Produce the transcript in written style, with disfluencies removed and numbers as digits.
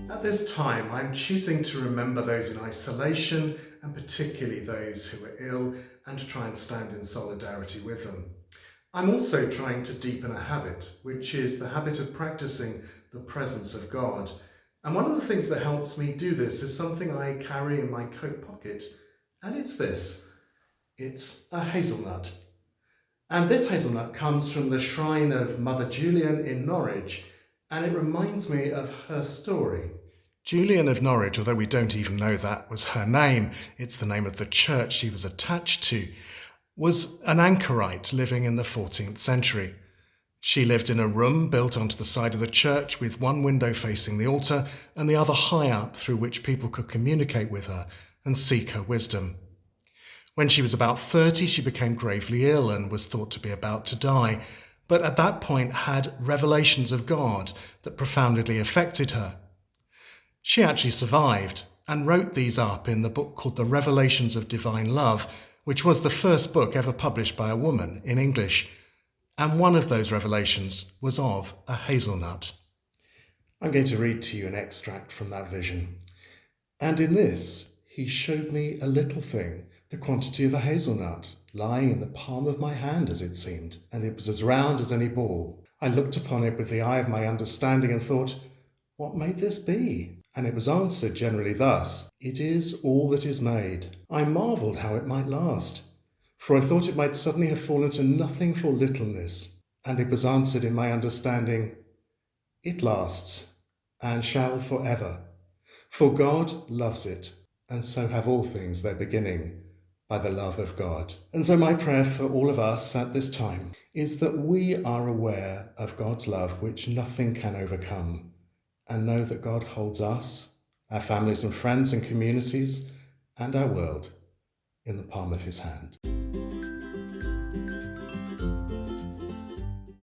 At this time, I'm choosing to remember those in isolation and particularly those who are ill and to try and stand in solidarity with them. I'm also trying to deepen a habit, which is the habit of practicing the presence of God. And one of the things that helps me do this is something I carry in my coat pocket, and it's this. It's a hazelnut. And this hazelnut comes from the shrine of Mother Julian in Norwich, and it reminds me of her story. Julian of Norwich, although we don't even know that was her name, it's the name of the church she was attached to, was an anchorite living in the 14th century. She lived in a room built onto the side of the church with one window facing the altar and the other high up through which people could communicate with her and seek her wisdom. When she was about 30, she became gravely ill and was thought to be about to die, but at that point had revelations of God that profoundly affected her. She actually survived and wrote these up in the book called The Revelations of Divine Love, which was the first book ever published by a woman in English. And one of those revelations was of a hazelnut. I'm going to read to you an extract from that vision. And in this, he showed me a little thing, the quantity of a hazelnut, lying in the palm of my hand as it seemed, and it was as round as any ball. I looked upon it with the eye of my understanding and thought, what may this be? And it was answered generally thus, it is all that is made. I marvelled how it might last, for I thought it might suddenly have fallen to nothing for littleness. And it was answered in my understanding, it lasts, and shall forever. For God loves it, and so have all things their beginning, by the love of God. And so my prayer for all of us at this time is that we are aware of God's love which nothing can overcome, and know that God holds us, our families and friends and communities, and our world in the palm of his hand.